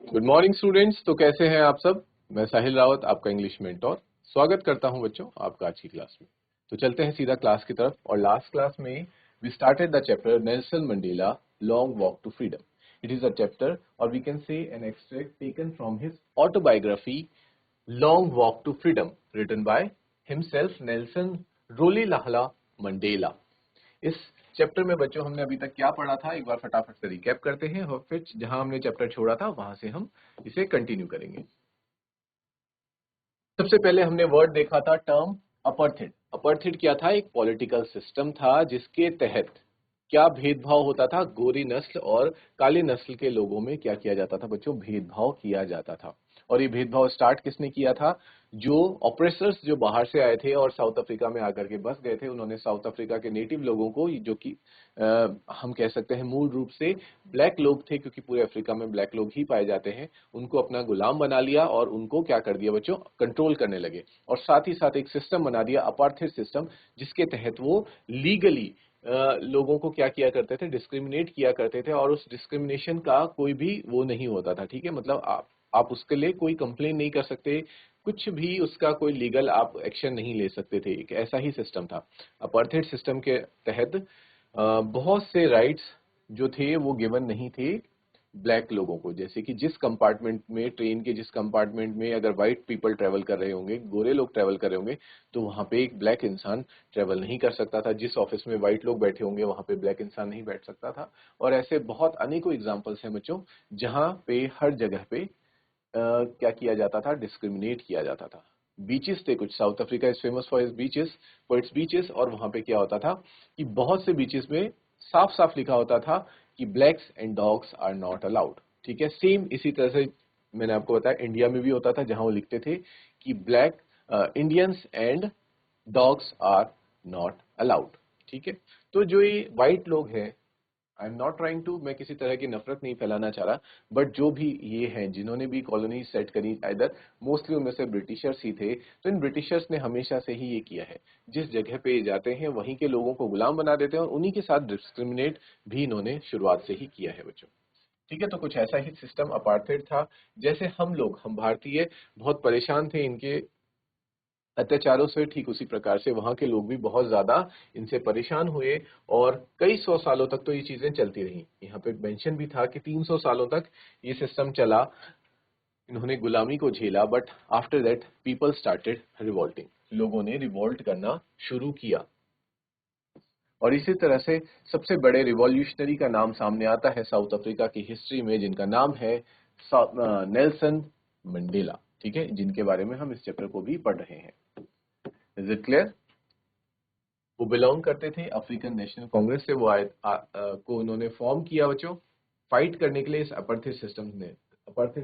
Good morning students. तो कैसे हैं आप सब। मैं साहिल रावत, आपका इंग्लिश मेंटोर, स्वागत करता हूं बच्चों आपका आज की क्लास में। तो चलते हैं सीधा क्लास की तरफ। और लास्ट क्लास में we started the chapter Nelson Mandela long walk to freedom. It is a chapter और we can say an extract taken from his autobiography long walk to freedom written by himself Nelson Rolihlahla Mandela. इस chapter में बच्चों हमने अभी तक क्या पढ़ा था, एक बार फटाफट से रिकैप करते हैं और फिर जहां हमने चैप्टर छोड़ा था वहां से हम इसे कंटिन्यू करेंगे। सबसे पहले हमने वर्ड देखा था टर्म अपर्थिड। अपर्थिड क्या था? एक पॉलिटिकल सिस्टम था जिसके तहत क्या भेदभाव होता था, गोरी नस्ल और काली नस्ल के लोगों में क्या किया जाता था बच्चों, भेदभाव किया जाता था। और ये भेदभाव स्टार्ट किसने किया था? जो ऑपरेसर्स जो बाहर से आए थे और साउथ अफ्रीका में आकर के बस गए थे, उन्होंने साउथ अफ्रीका के नेटिव लोगों को, जो कि हम कह सकते हैं मूल रूप से ब्लैक लोग थे, क्योंकि पूरे अफ्रीका में ब्लैक लोग ही पाए जाते हैं, उनको अपना गुलाम बना लिया और उनको क्या कर दिया बच्चों, कंट्रोल करने लगे। और साथ ही साथ एक सिस्टम बना दिया, अपार्थाइड सिस्टम, जिसके तहत वो लीगली लोगों को क्या किया करते थे, डिस्क्रिमिनेट किया करते थे। और उस डिस्क्रिमिनेशन का कोई भी वो नहीं होता था, ठीक है। मतलब आप उसके लिए कोई कंप्लेन नहीं कर सकते, कुछ भी उसका कोई लीगल आप एक्शन नहीं ले सकते थे। एक ऐसा ही सिस्टम था। अपार्थाइड सिस्टम के तहत बहुत से राइट्स जो थे वो गिवन नहीं थे ब्लैक लोगों को। जैसे कि जिस कंपार्टमेंट में, ट्रेन के जिस कंपार्टमेंट में अगर व्हाइट पीपल ट्रेवल कर रहे होंगे, गोरे लोग ट्रेवल कर रहे होंगे, तो वहां पे एक ब्लैक इंसान ट्रेवल नहीं कर सकता था। जिस ऑफिस में व्हाइट लोग बैठे होंगे वहां पे ब्लैक इंसान नहीं बैठ सकता था। और ऐसे बहुत अनेकों एग्जांपल्स हैं बच्चों, जहां पे हर जगह पे क्या किया जाता था, डिस्क्रिमिनेट किया जाता था। बीचेस थे कुछ, south Africa is famous for its beaches, और वहां पे क्या होता था कि बहुत से बीचेस में साफ साफ लिखा होता था कि blacks and dogs are not allowed. ठीक है, सेम इसी तरह से मैंने आपको बताया इंडिया में भी होता था, जहां वो लिखते थे कि black Indians and dogs are not allowed. ठीक है, तो जो ये व्हाइट लोग हैं, I am not trying to, मैं किसी तरह की नफरत नहीं फैलाना चाह रहा, बट जो भी ये हैं जिन्होंने भी कॉलोनी सेट करी, इधर मोस्टली उनमें से ब्रिटिशर्स ही थे। तो इन ब्रिटिशर्स ने हमेशा से ही ये किया है, जिस जगह पे ये जाते हैं वहीं के लोगों को गुलाम बना देते हैं और उन्हीं के साथ डिस्क्रिमिनेट भी इन्होंने शुरुआत से ही किया है बच्चों। ठीक है, तो कुछ ऐसा ही सिस्टम अपार्थाइड था। जैसे हम भारतीय बहुत परेशान थे इनके अत्याचारों से, ठीक उसी प्रकार से वहां के लोग भी बहुत ज्यादा इनसे परेशान हुए। और कई सौ सालों तक तो ये चीजें चलती रही। यहाँ पे मेंशन भी था कि 300 सालों तक ये सिस्टम चला, इन्होंने गुलामी को झेला। But after that people started revolting, लोगों ने रिवोल्ट करना शुरू किया। और इसी तरह से सबसे बड़े रिवॉल्यूशनरी का नाम सामने आता है साउथ अफ्रीका की हिस्ट्री में, जिनका नाम है नेल्सन मंडेला। ठीक है, जिनके बारे में हम इस चैप्टर को भी पढ़ रहे हैं। Is it clear? वो बिलोंग करते थे अफ्रीकन नेशनल कांग्रेस से। वो को उन्होंने फॉर्म किया बच्चों, फाइट करने के लिए इस अपार्थाइड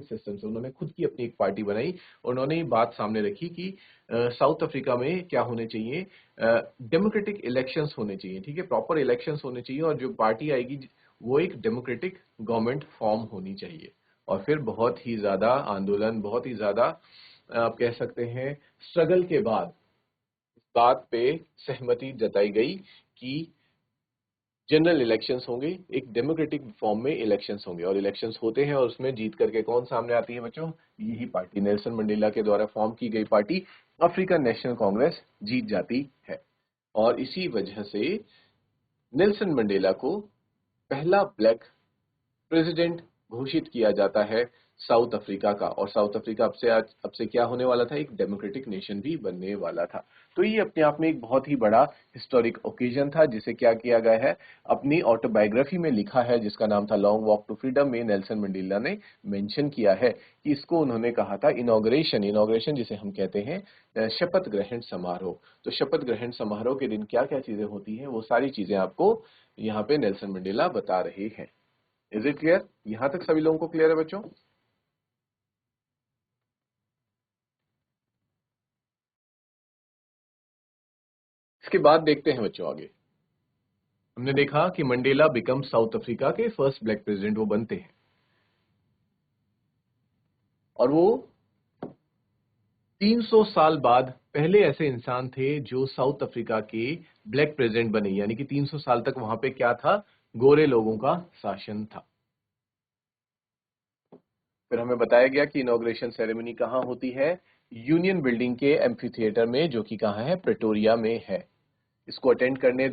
सिस्टम से उन्होंने खुद की अपनी एक पार्टी बनाई। उन्होंने ये बात सामने रखी कि साउथ अफ्रीका में क्या होने चाहिए, डेमोक्रेटिक इलेक्शंस होने चाहिए। ठीक है, प्रॉपर इलेक्शंस होने चाहिए और जो पार्टी आएगी वो एक डेमोक्रेटिक गवर्नमेंट फॉर्म होनी चाहिए। और फिर बहुत ही ज्यादा आंदोलन, बहुत ही ज्यादा आप कह सकते हैं स्ट्रगल के बाद बात पे सहमति जताई गई कि जनरल इलेक्शंस होंगे, एक डेमोक्रेटिक फॉर्म में इलेक्शंस होंगे। और इलेक्शंस होते हैं और उसमें जीत करके कौन सामने आती है बच्चों? यही पार्टी, नेल्सन मंडेला के द्वारा फॉर्म की गई पार्टी अफ्रीकन नेशनल कांग्रेस जीत जाती है। और इसी वजह से नेल्सन मंडेला को पहला ब्लैक प्रेसिडेंट घोषित किया जाता है साउथ अफ्रीका का। और साउथ अफ्रीका अब से क्या होने वाला था, एक डेमोक्रेटिक नेशन भी बनने वाला था। तो ये अपने आप में एक बहुत ही बड़ा हिस्टोरिक ओकेजन था, जिसे क्या किया गया है, अपनी ऑटोबायोग्राफी में लिखा है, जिसका नाम था लॉन्ग वॉक टू फ्रीडम। में नेल्सन मंडेला ने मेंशन किया है कि इसको उन्होंने कहा था इनॉग्रेशन, जिसे हम कहते हैं शपथ ग्रहण समारोह। तो शपथ ग्रहण समारोह के दिन क्या क्या चीजें होती हैं, वो सारी चीजें आपको यहाँ पे नेल्सन मंडेला बता रहे हैं। Is it clear? यहां तक सभी लोगों को क्लियर है बच्चों? इसके बाद देखते हैं बच्चों आगे। हमने देखा कि मंडेला बिकम साउथ अफ्रीका के फर्स्ट ब्लैक प्रेसिडेंट वो बनते हैं। और वो 300 साल बाद पहले ऐसे इंसान थे जो साउथ अफ्रीका के ब्लैक प्रेसिडेंट बने। यानी कि 300 साल तक वहां पे क्या था, गोरे लोगों का शासन था। फिर हमें बताया गया कि इनॉग्रेशन सेरेमनी कहाँ होती है, यूनियन बिल्डिंग के एम्फी थिएटर में, जो कि कहाँ है, प्रेटोरिया में है। इसको अटेंड करने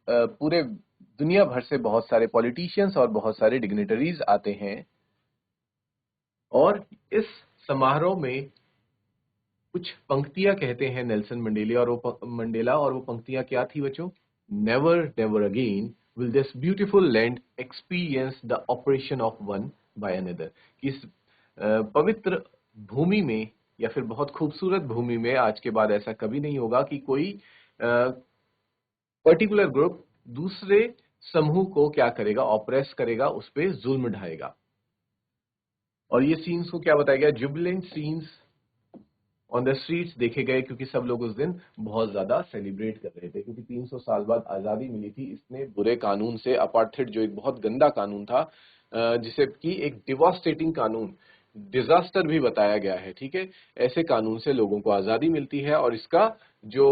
पूरे दुनिया भर से बहुत सारे पॉलिटिशियंस और बहुत सारे डिग्निटरीज आते हैं। और इस समारोह में कुछ पंक्तियां कहते हैं नेल्सन मंडेला, और वो पंक्तियां क्या थी बच्चों? Never never again will this beautiful land experience the operation of one by another. इस पवित्र भूमि में, या फिर बहुत खूबसूरत भूमि में, आज के बाद ऐसा कभी नहीं होगा कि कोई पर्टिकुलर ग्रुप दूसरे समूह को क्या करेगा, ऑप्रेस करेगा, उस पर जुल्म ढाएगा। और ये सीन्स को क्या बताया गया? Jubilant scenes on the streets देखे गए, क्योंकि सब लोग उस दिन बहुत ज्यादा सेलिब्रेट कर रहे थे, क्योंकि 300 साल बाद आजादी मिली थी इतने बुरे कानून से। अपार्थेड जो एक बहुत गंदा कानून था, जिसे कि एक डिवास्टेटिंग कानून, डिजास्टर भी बताया गया है, ठीक है। ऐसे कानून से लोगों को आजादी मिलती है, और इसका जो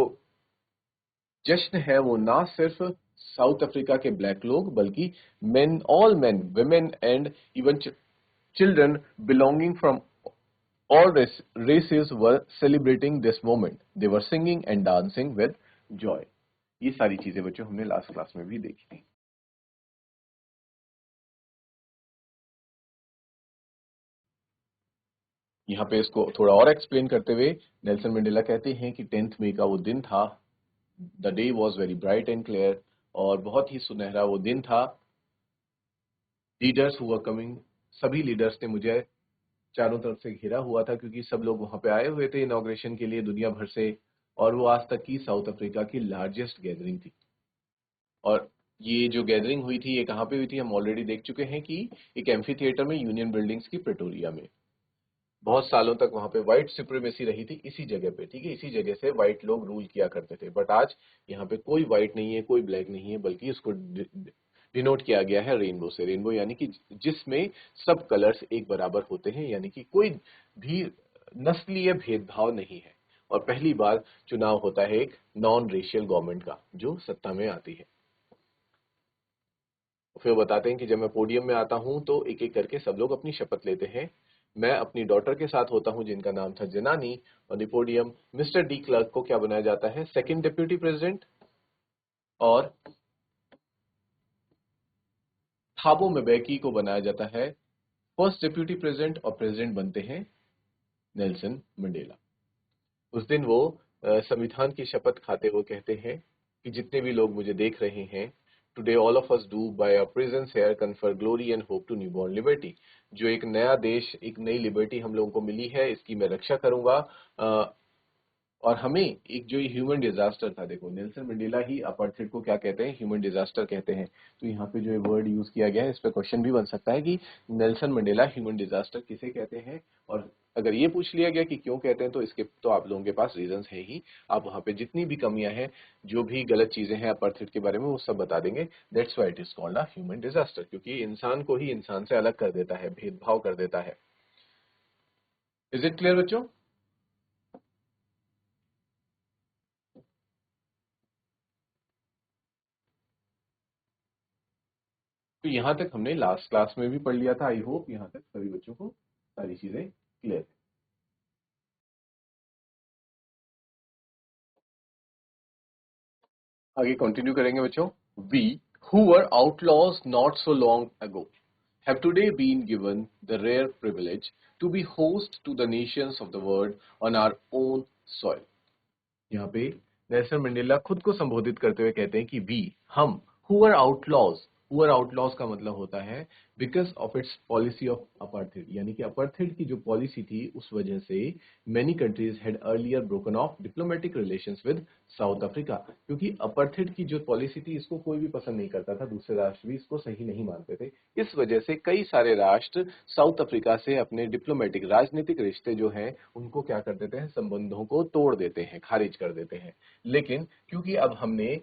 जश्न है वो ना सिर्फ साउथ अफ्रीका के ब्लैक लोग, बल्कि all main, women and even children belonging from all races were celebrating this moment. They were singing and dancing with joy. ये सारी चीजें बच्चों हमने लास्ट क्लास में भी देखी थी। यहाँ पे इसको थोड़ा और एक्सप्लेन करते हुए नेल्सन मंडेला कहते हैं कि 10 मई का वो दिन था। The day was very bright and clear, और बहुत ही सुनहरा वो दिन था। लीडर्स हुआ कमिंग, सभी लीडर्स ने मुझे चारों तरफ से घेरा हुआ था, क्योंकि सब लोग वहां पे आए हुए थे इनॉग्रेशन के लिए दुनिया भर से। और वो आज तक की साउथ अफ्रीका की लार्जेस्ट गैदरिंग थी। और ये जो गैदरिंग हुई थी, ये कहाँ पे हुई थी, हम ऑलरेडी देख चुके हैं कि एक एम्फी थिएटर में, यूनियन बिल्डिंग्स की प्रेटोरिया में। बहुत सालों तक वहां पे व्हाइट सुप्रीमेसी रही थी इसी जगह पे, ठीक है। इसी जगह से व्हाइट लोग रूल किया करते थे। बट आज यहाँ पे कोई व्हाइट नहीं है, कोई ब्लैक नहीं है, बल्कि इसको डिनोट किया गया है रेनबो से। रेनबो यानी कि जिसमें सब कलर्स एक बराबर होते हैं, यानी कि कोई भी नस्लीय भेदभाव नहीं है। और पहली बार चुनाव होता है एक नॉन रेशियल गवर्नमेंट का, जो सत्ता में आती है। फिर बताते हैं कि जब मैं पोडियम में आता हूं तो एक एक करके सब लोग अपनी शपथ लेते हैं। मैं अपनी डॉटर के साथ होता हूं, जिनका नाम था जनानी। On the podium mister de Klerk को क्या बनाया जाता है? Second deputy president. और थाबो मेबेकी को बनाया जाता है फर्स्ट डिप्यूटी प्रेसिडेंट, और प्रेसिडेंट बनते हैं नेल्सन मंडेला। उस दिन वो संविधान की शपथ खाते हुए कहते हैं कि जितने भी लोग मुझे देख रहे हैं, today all of us do by our presence here confer glory and hope to newborn liberty. जो एक नया देश, एक नई लिबर्टी हम लोगों को मिली है, इसकी मैं रक्षा करूंगा। और हमें एक जो ह्यूमन डिजास्टर था, देखो नेल्सन मंडेला ही अपार्थाइड को क्या कहते हैं? ह्यूमन डिजास्टर कहते हैं। तो यहाँ पे जो वर्ड यूज किया गया है, इस पे क्वेश्चन भी बन सकता है कि नेल्सन मंडेला ह्यूमन डिजास्टर किसे कहते हैं। और अगर ये पूछ लिया गया कि क्यों कहते हैं, तो इसके तो आप लोगों के पास रीजंस है ही। आप वहां पे जितनी भी कमियां हैं, जो भी गलत चीजें हैं अपार्थाइड के बारे में, वो सब बता देंगे। That's why it is called a human disaster, क्योंकि इंसान को ही इंसान से अलग कर देता है, भेदभाव कर देता है। इज इट क्लियर बच्चों? तो यहां तक हमने लास्ट क्लास में भी पढ़ लिया था। आई होप यहां तक सभी बच्चों को सारी चीजें क्लियर है। आगे कंटिन्यू करेंगे बच्चों। We who were outlaws not so long ago have today been given the rare privilege to be host to the nations of the world on our own soil. यहाँ पे नेल्सन मंडेला खुद को संबोधित करते हुए कहते हैं कि वी, हम, who are outlaws. Who are outlaws का मतलब होता है because of its policy of apartheid, यानी कि अपार्थाइड की जो पॉलिसी थी, उस वजह से many countries had earlier broken of diplomatic relations with south Africa. क्योंकि अपार्थाइड की जो पॉलिसी थी, इसको कोई भी पसंद नहीं करता था, दूसरे राष्ट्र भी इसको सही नहीं मानते थे। इस वजह से कई सारे राष्ट्र साउथ अफ्रीका से अपने डिप्लोमेटिक, राजनीतिक रिश्ते जो हैं, उनको क्या कर देते हैं? संबंधों को तोड़ देते हैं, खारिज कर देते हैं। लेकिन क्योंकि अब हमने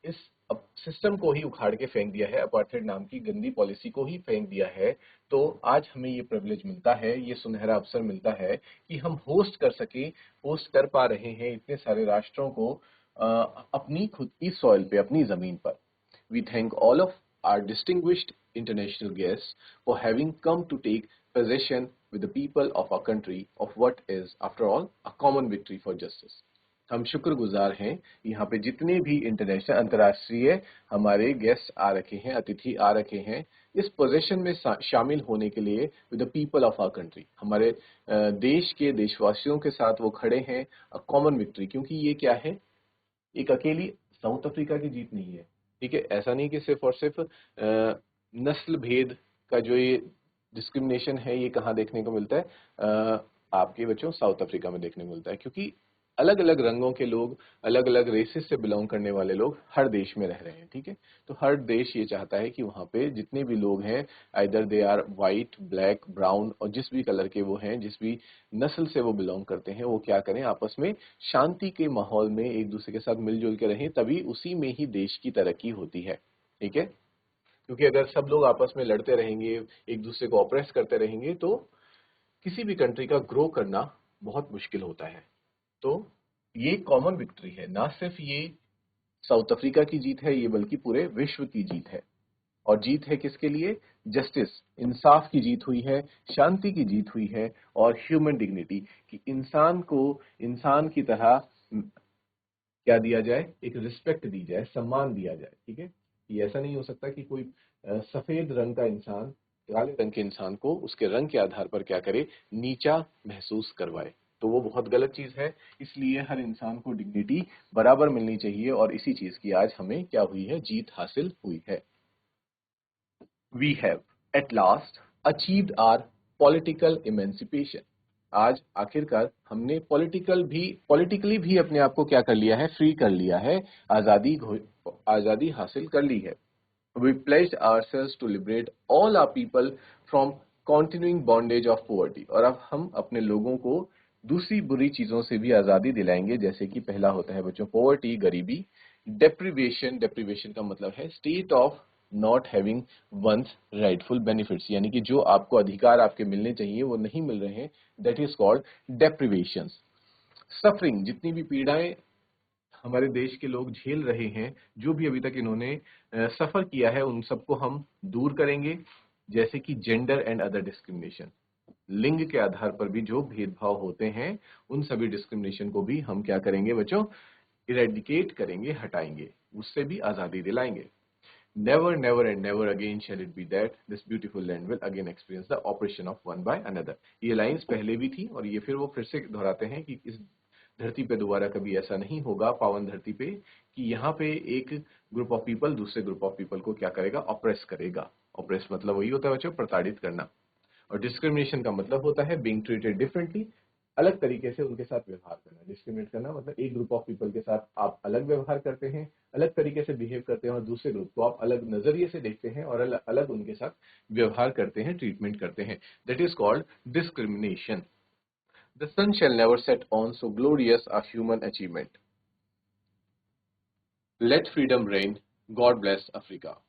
इस सिस्टम को ही उखाड़ के फेंक दिया है, अपार्थाइड नाम की गंदी पॉलिसी को ही फेंक दिया है, तो आज हमें ये प्रिविलेज मिलता है, ये सुनहरा अवसर मिलता है कि हम होस्ट कर पा रहे हैं इतने सारे राष्ट्रों को अपनी खुद की सॉइल पे, अपनी जमीन पर। We thank all of our distinguished international guests for having come to take possession with the people of our country of what is, after all, a common victory for justice. हम शुक्रगुजार हैं यहाँ पे जितने भी इंटरनेशनल अंतर्राष्ट्रीय हमारे guest आ रखे हैं, अतिथि आ रखे हैं इस पोजीशन में शामिल होने के लिए with the people of our country, हमारे देश के देशवासियों के साथ वो खड़े हैं अ कॉमन विक्ट्री, क्योंकि ये क्या है, एक अकेली साउथ अफ्रीका की जीत नहीं है। ठीक है, ऐसा नहीं कि सिर्फ और सिर्फ नस्ल भेद का जो ये डिस्क्रिमिनेशन है ये कहाँ देखने को मिलता है, आपके बच्चों साउथ अफ्रीका में देखने को मिलता है, क्योंकि अलग अलग रंगों के लोग, अलग अलग रेसेस से बिलोंग करने वाले लोग हर देश में रह रहे हैं। ठीक है, तो हर देश ये चाहता है कि वहाँ पे जितने भी लोग हैं, either they are white, black, brown, और जिस भी कलर के वो हैं, जिस भी नस्ल से वो बिलोंग करते हैं, वो क्या करें, आपस में शांति के माहौल में एक दूसरे के साथ मिलजुल के रहें, तभी उसी में ही देश की तरक्की होती है। ठीक है, क्योंकि अगर सब लोग आपस में लड़ते रहेंगे, एक दूसरे को ऑप्रेस करते रहेंगे, तो किसी भी कंट्री का ग्रो करना बहुत मुश्किल होता है। तो ये कॉमन विक्ट्री है, ना सिर्फ ये साउथ अफ्रीका की जीत है, ये बल्कि पूरे विश्व की जीत है। और जीत है किसके लिए? जस्टिस, इंसाफ की जीत हुई है, शांति की जीत हुई है, और ह्यूमन डिग्निटी, कि इंसान को इंसान की तरह क्या दिया जाए, एक रिस्पेक्ट दी जाए, सम्मान दिया जाए। ठीक है, ये ऐसा नहीं हो सकता कि कोई सफेद रंग का इंसान काले रंग के इंसान को उसके रंग के आधार पर क्या करे, नीचा महसूस करवाए, तो वो बहुत गलत चीज है। इसलिए हर इंसान को डिग्निटी बराबर मिलनी चाहिए, और इसी चीज की आज हमें क्या हुई है, जीत हासिल हुई है। We have at last achieved our political emancipation. आज आखिरकार हमने पॉलिटिकली भी अपने आप को क्या कर लिया है, फ्री कर लिया है, आजादी हासिल कर ली है। We pledged ourselves to liberate all our people from continuing bondage of poverty। और अब हम अपने लोगों को दूसरी बुरी चीजों से भी आजादी दिलाएंगे, जैसे कि पहला होता है बच्चों पॉवर्टी, गरीबी। डेप्रिवेशन, डेप्रिवेशन का मतलब है state of not having one's rightful benefits, यानी कि जो आपको अधिकार आपके मिलने चाहिए वो नहीं मिल रहे हैं, that is called deprivation. Suffering, जितनी भी पीड़ाएं हमारे देश के लोग झेल रहे हैं, जो भी अभी तक इन्होंने सफर किया है, उन सबको हम दूर करेंगे, जैसे कि जेंडर एंड अदर डिस्क्रिमिनेशन, लिंग के आधार पर भी जो भेदभाव होते हैं, उन सभी डिस्क्रिमिनेशन को भी हम क्या करेंगे बच्चों, इरेडिकेट करेंगे, हटाएंगे, उससे भी आजादी दिलाएंगे। Never, never and never again shall it be that this beautiful land will again experience the oppression of one by another। ये लाइंस पहले भी थी और ये फिर से दोहराते हैं कि इस धरती पे दोबारा कभी ऐसा नहीं होगा, पावन धरती पे, कि यहाँ पे एक ग्रुप ऑफ पीपल दूसरे ग्रुप ऑफ पीपल को क्या करेगा, ऑप्रेस करेगा। ऑप्रेस मतलब वही होता है बच्चों, प्रताड़ित करना। और डिस्क्रिमिनेशन का मतलब होता है बीइंग ट्रीटेड डिफरेंटली, अलग तरीके से उनके साथ व्यवहार करना। डिस्क्रिमिनेट करना मतलब एक ग्रुप ऑफ पीपल के साथ आप अलग व्यवहार करते हैं, अलग तरीके से बिहेव करते हैं, और दूसरे ग्रुप को आप अलग नजरिए से देखते हैं और अलग अलग उनके साथ व्यवहार करते हैं, ट्रीटमेंट करते हैं। That is called discrimination. The sun shall never set on so glorious a human achievement. Let freedom reign, God bless Africa.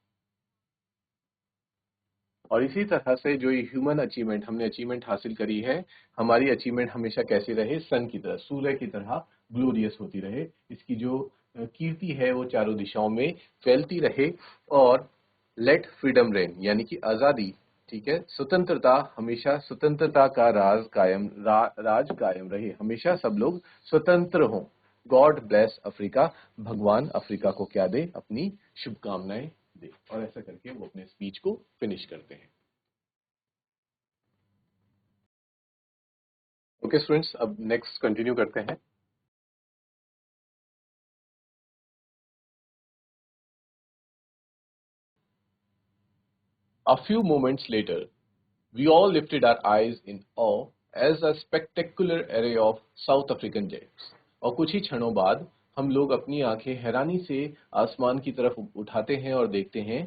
और इसी तरह से जो ये ह्यूमन अचीवमेंट, हमने अचीवमेंट हासिल करी है, हमारी अचीवमेंट हमेशा कैसी रहे, सन की तरह, सूर्य की तरह ग्लोरियस होती रहे। इसकी जो कीर्ति है वो चारों दिशाओं में फैलती रहे। और लेट फ्रीडम रेन, यानी कि आजादी, ठीक है, स्वतंत्रता, हमेशा स्वतंत्रता का राज कायम रहे, हमेशा सब लोग स्वतंत्र हों। गॉड ब्लेस अफ्रीका, भगवान अफ्रीका को क्या दे, अपनी शुभकामनाएं दे। और ऐसा करके वो अपने स्पीच को फिनिश करते हैं। ओके स्टूडेंट्स, अब नेक्स्ट कंटिन्यू करते हैं। A few moments later, we all lifted our eyes in awe as a spectacular array of South African jets। और कुछ ही क्षणों बाद हम लोग अपनी आंखें हैरानी से आसमान की तरफ उठाते हैं और देखते हैं,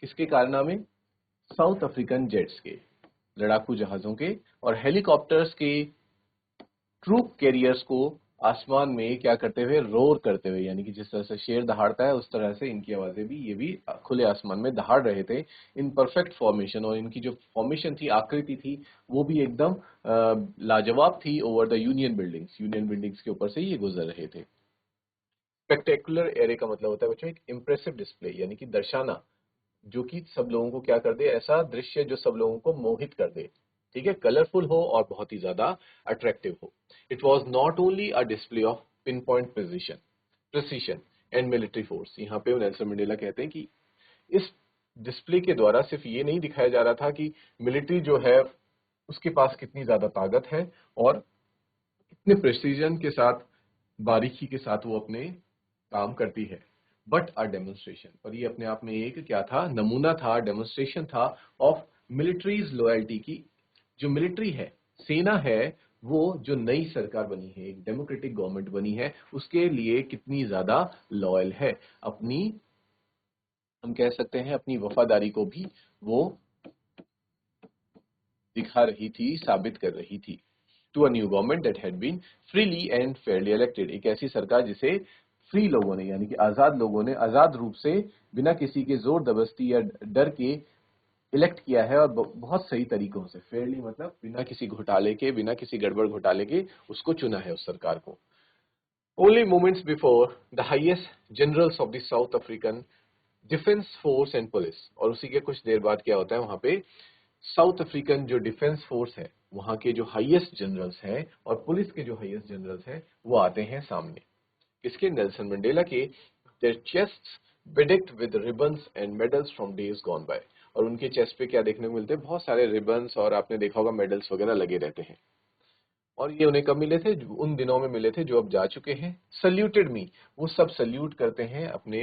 किसके कारनामे, साउथ अफ्रीकन जेट्स के, लड़ाकू जहाजों के और हेलीकॉप्टर्स के ट्रूप कैरियर्स को आसमान में क्या करते हुए, रोर करते हुए, यानी कि जिस तरह से शेर दहाड़ता है उस तरह से इनकी आवाजें भी, ये भी खुले आसमान में दहाड़ रहे थे इन परफेक्ट फॉर्मेशन। और इनकी जो फॉर्मेशन थी, आकृति थी, वो भी एकदम लाजवाब थी। ओवर द यूनियन बिल्डिंग्स के ऊपर से ये गुजर रहे थे। स्पेक्टेकुलर एरे का मतलब होता है बच्चों एक इंप्रेसिव डिस्प्ले, यानी कि दर्शाना, जो कि सब लोगों को क्या कर दे, ऐसा दृश्य जो सब लोगों को मोहित कर दे। ठीक है, कलरफुल हो और बहुत ही ज्यादा अट्रैक्टिव हो। It was not only a display of pin point precision and military force. यहाँ पे नेल्सन मंडेला कहते हैं कि इस डिस्प्ले के द्वारा सिर्फ ये नहीं दिखाया जा रहा था कि मिलिट्री जो है उसके पास कितनी ज्यादा ताकत है और कितने प्रिसीजन के साथ, बारीकी के साथ वो अपने काम करती है, बट अ डेमोन्स्ट्रेशन, और ये अपने आप में एक क्या था, नमूना था, डेमोन्स्ट्रेशन था ऑफ मिलिट्रीज लॉयल्टी की। जो मिलिट्री है, सेना है, वो जो नई सरकार बनी है, एक डेमोक्रेटिक गवर्नमेंट बनी है, उसके लिए कितनी ज्यादा लॉयल है, अपनी, हम कह सकते हैं अपनी वफादारी को भी वो दिखा रही थी, साबित कर रही थी। To a new government that had been freely and fairly elected, एक ऐसी सरकार जिसे फ्री लोगों ने, यानी कि आजाद लोगों ने आजाद रूप से बिना किसी के जोर दबस्ती या डर के इलेक्ट किया है, और बहुत सही तरीकों से, फेयरली मतलब बिना किसी घोटाले के, बिना किसी गड़बड़ घोटाले के उसको चुना है उस सरकार को। Only moments before the highest generals of the south African defence force and police, और उसी के कुछ देर बाद क्या होता है, वहां पे साउथ अफ्रीकन जो डिफेंस फोर्स है, वहां के जो हाईएस्ट जनरल्स हैं और पुलिस के जो हाईएस्ट जनरल्स हैं, वो आते हैं सामने। किसके? नेल्सन मंडेला के। Their chests bedecked with ribbons and medals from days gone by, और उनके चेस्ट पे क्या देखने को मिलते हैं, बहुत सारे रिबन्स, और आपने देखा होगा मेडल्स वगैरह लगे रहते हैं। और ये उन्हें कब मिले थे? उन दिनों में मिले थे जो अब जा चुके हैं। सल्यूटेड मी, वो सब सल्यूट करते हैं अपने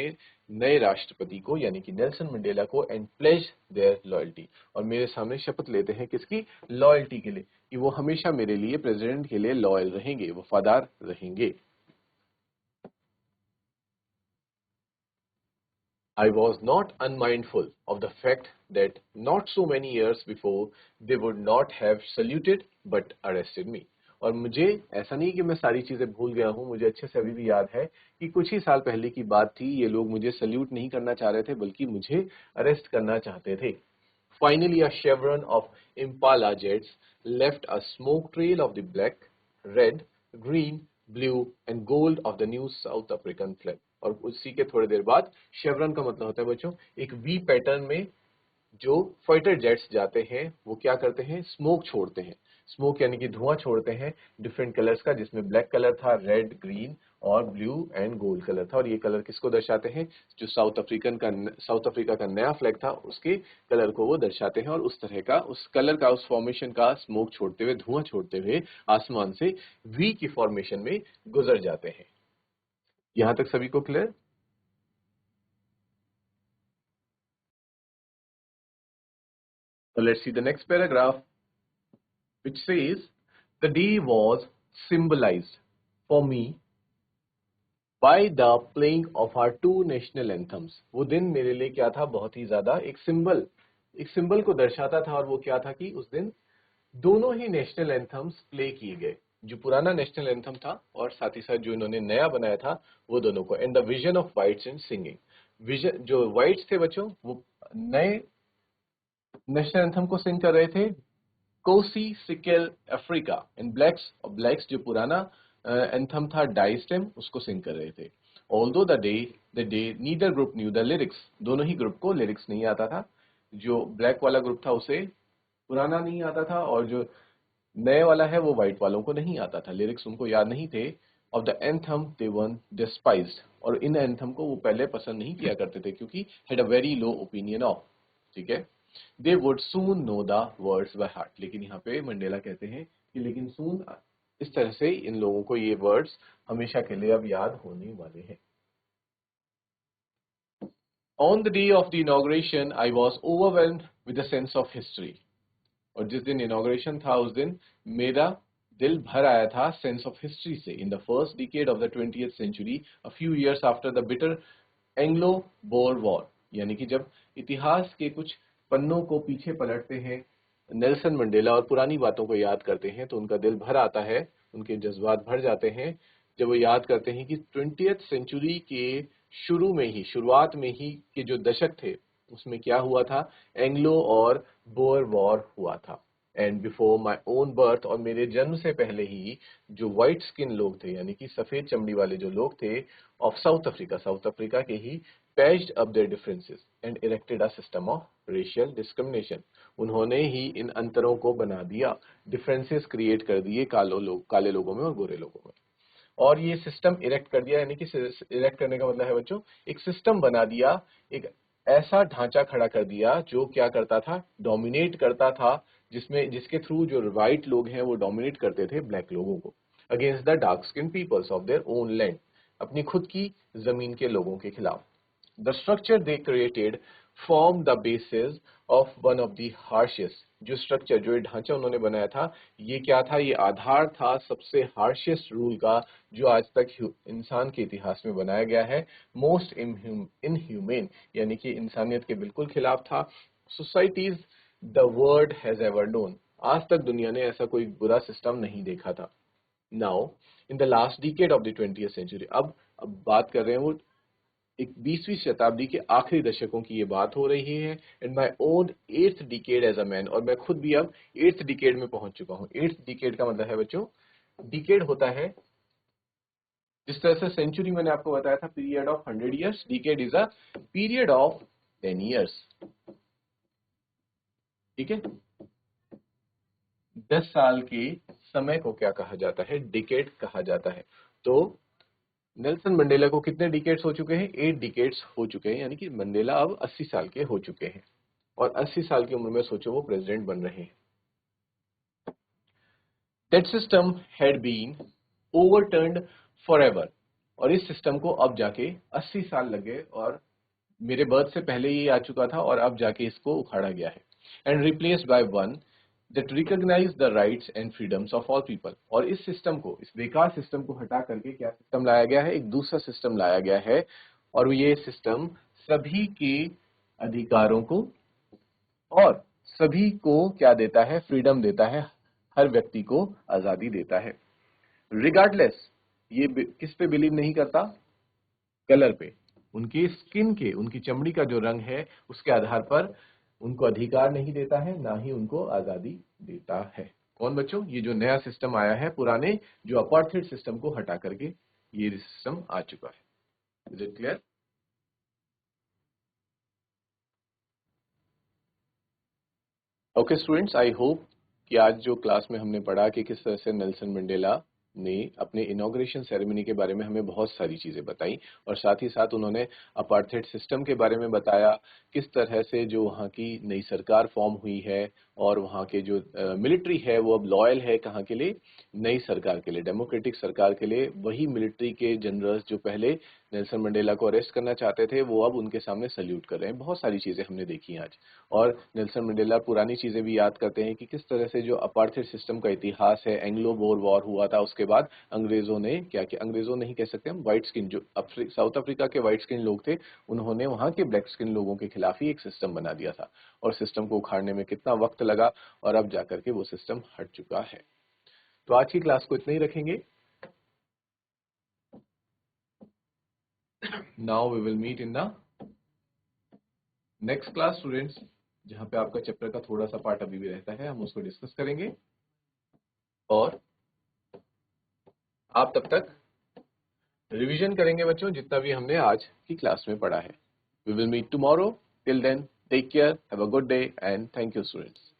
नए राष्ट्रपति को, यानी कि नेल्सन मंडेला को, एंड प्लेज देयर लॉयल्टी, और मेरे सामने शपथ लेते हैं किसकी? लॉयल्टी के लिए, कि वो हमेशा मेरे लिए, प्रेसिडेंट के लिए लॉयल रहेंगे, वफादार रहेंगे। I was not unmindful of the fact that not so many years before they would not have saluted but arrested me. और मुझे ऐसा नहीं कि मैं सारी चीजें भूल गया हूं, मुझे अच्छे से अभी भी याद है कि कुछ ही साल पहले की बात थी, ये लोग मुझे सल्यूट नहीं करना चाह रहे थे, बल्कि मुझे अरेस्ट करना चाहते थे। Finally, a chevron of Impala jets left a smoke trail of the black, red, green, blue and gold of the new South African flag. और उसी के थोड़ी देर बाद, शेवरन का मतलब होता है बच्चों, एक वी पैटर्न में जो फाइटर जेट्स जाते हैं, वो क्या करते हैं? स्मोक छोड़ते हैं। स्मोक यानी कि धुआं छोड़ते हैं डिफरेंट कलर्स का, जिसमें ब्लैक कलर था, रेड, ग्रीन और ब्लू एंड गोल्ड कलर था। और ये कलर किसको दर्शाते हैं? जो साउथ अफ्रीका का नया फ्लैग था, उसके कलर को वो दर्शाते हैं। और उस तरह का, उस कलर का, उस फॉर्मेशन का स्मोक छोड़ते हुए, धुआं छोड़ते हुए आसमान से वी की फॉर्मेशन में गुजर जाते हैं। यहां तक सभी को clear? So let's see the next paragraph, which says, the day was symbolized for me by the playing of our two national anthems. वो दिन मेरे लिए क्या था? बहुत ही ज्यादा एक सिंबल को दर्शाता था, और वो क्या था कि उस दिन दोनों ही नेशनल एंथम्स प्ले किए गए, जो पुराना नेशनल एंथम था और साथ ही साथ जो इन्होंने नया बनाया था, वो दोनों को। And the vision of whites in singing, vision, जो वाइट्स थे बच्चों, वो नए नेशनल एंथम को सिंग कर रहे थे, Kosi scale Africa, and blacks, और ब्लैक्स जो पुराना एंथम था डाइस्टेम, उसको सिंग कर रहे थे। Although the day neither group new the lyrics, दोनों ही ग्रुप को लिरिक्स नहीं आता था। जो ब्लैक वाला ग्रुप था उसे पुराना नहीं आता था, और जो नए वाला है वो व्हाइट वालों को नहीं आता था, लिरिक्स उनको याद नहीं थे। Of the anthem they one डिस्पाइज्ड, और इन एंथम को वो पहले पसंद नहीं किया करते थे, क्योंकि had a very low opinion of, ठीक है। They would soon know the words by heart, लेकिन यहाँ पे मंडेला कहते हैं कि लेकिन सून, इस तरह से इन लोगों को ये वर्ड्स हमेशा के लिए अब याद होने वाले हैं। On the day of the inauguration I was overwhelmed with a sense of history, और जिस दिन इनॉग्रेशन था उस दिन मेरा दिल भर आया था सेंस ऑफ हिस्ट्री से। In the first decade of the 20th century, a few years after the bitter Anglo Boer war, यानी कि जब इतिहास के कुछ पन्नों को पीछे पलटते हैं नेल्सन मंडेला और पुरानी बातों को याद करते हैं, तो उनका दिल भर आता है, उनके जज्बात भर जाते हैं, जब वो याद करते हैं कि 20th सेंचुरी के शुरू में ही, शुरुआत में ही के जो दशक थे, उसमें क्या हुआ था? एंग्लो और बोअर वॉर हुआ था। And before my own birth, और मेरे जन्म से पहले ही जो व्हाइट स्किन लोग थे, यानी कि सफेद चमड़ी वाले जो लोग थे, ऑफ साउथ अफ्रीका के ही, patched up their differences and erected a system of racial discrimination. उन्होंने ही इन अंतरों को बना दिया, डिफरेंसेस क्रिएट कर दिए काले लोगों में और गोरे लोगों में। और ये सिस्टम इरेक्ट कर दिया, यानी कि इरेक्ट करने का मतलब है बच्चों, एक सिस्टम बना दिया, एक ऐसा ढांचा खड़ा कर दिया जो क्या करता था, डोमिनेट करता था, जिसके थ्रू जो व्हाइट लोग हैं वो डोमिनेट करते थे ब्लैक लोगों को, against the dark skin peoples of their own land, अपनी खुद की जमीन के लोगों के खिलाफ। The structure they created formed the basis of one of the harshest, जो स्ट्रक्चर, जो ये ढांचा उन्होंने बनाया था, ये क्या था, ये आधार था सबसे हार्शेस्ट रूल का जो आज तक इंसान के इतिहास में बनाया गया है। मोस्ट इनह्यूमेन, यानी कि इंसानियत के बिल्कुल खिलाफ था। Societies the world has ever known, आज तक दुनिया ने ऐसा कोई बुरा सिस्टम नहीं देखा था। Now in the last decade of the 20th century, अब बात कर रहे हैं वो एक 20वीं शताब्दी के आखिरी दशकों की ये बात हो रही है। In my own 8th decade as a man, और मैं खुद भी अब 8th डिकेड में पहुंच चुका हूं। 8th डिकेड का मतलब है बच्चों, डिकेड होता है, जिस तरह से सेंचुरी मैंने आपको बताया था period of 100 years, decade is a period of 10 years. ठीक है, 10 साल के समय को क्या कहा जाता है, डिकेड कहा जाता है। तो नेल्सन मंडेला को कितने डिकेड्स हो चुके हैं, 8 डिकेड्स हो चुके हैं, यानी कि मंडेला अब 80 साल के हो चुके हैं, और 80 साल की उम्र में सोचो वो प्रेसिडेंट बन रहे हैं। That system had been overturned forever, और इस सिस्टम को अब जाके 80 साल लगे, और मेरे बर्थ से पहले ये आ चुका था और अब जाके इसको उखाड़ा गया है। And replaced by one that recognize the rights and freedoms of all people, और इस सिस्टम को, इस बेकार सिस्टम को हटा करके क्या सिस्टम लाया गया है, एक दूसरा सिस्टम लाया गया है, और ये सिस्टम सभी के अधिकारों को और सभी को क्या देता है, फ्रीडम देता है, हर व्यक्ति को आजादी देता है। रिगार्डलेस, ये किस पे बिलीव नहीं करता, कलर पे, उनकी स्किन के, उनकी चमड़ी का जो रंग है उसके आधार पर उनको अधिकार नहीं देता है, ना ही उनको आजादी देता है। कौन बच्चों, ये जो नया सिस्टम आया है, पुराने जो अपार्थाइड सिस्टम को हटा करके ये सिस्टम आ चुका है। Is it clear? Okay students, I hope कि आज जो क्लास में हमने पढ़ा कि किस तरह से नेल्सन मंडेला ने अपने इनॉग्रेशन सेरेमनी के बारे में हमें बहुत सारी चीजें बताई, और साथ ही साथ उन्होंने अपार्थाइड सिस्टम के बारे में बताया, किस तरह से जो वहाँ की नई सरकार फॉर्म हुई है, और वहाँ के जो मिलिट्री है वो अब लॉयल है कहाँ के लिए, नई सरकार के लिए, डेमोक्रेटिक सरकार के लिए। वही मिलिट्री के जनरल्स जो पहले नेल्सन मंडेला को अरेस्ट करना चाहते थे, वो अब उनके सामने सल्यूट कर रहे हैं। बहुत सारी चीजें हमने देखी आज, और नेल्सन मंडेला पुरानी चीजें भी याद करते हैं कि किस तरह से जो अपार्थाइड सिस्टम का इतिहास है, एंग्लो बोर वॉर हुआ था, उसके बाद अंग्रेजों ने क्या किया, अंग्रेजों नहीं कह सकते हम, व्हाइट स्किन जो साउथ अफ्रीका के व्हाइट स्किन लोग थे, उन्होंने वहां के ब्लैक स्किन लोगों के खिलाफ ही एक सिस्टम बना दिया था, और सिस्टम को उखाड़ने में कितना वक्त लगा, और अब जाकर के वो सिस्टम हट चुका है। तो आज की क्लास को इतना ही रखेंगे। Now we will meet in the next class students, जहां पे आपका चैप्टर का थोड़ा सा पार्ट अभी भी रहता है, हम उसको डिस्कस करेंगे, और आप तब तक रिवीजन करेंगे बच्चों जितना भी हमने आज की क्लास में पढ़ा है। We will meet tomorrow, till then take care, have a good day, and thank you students.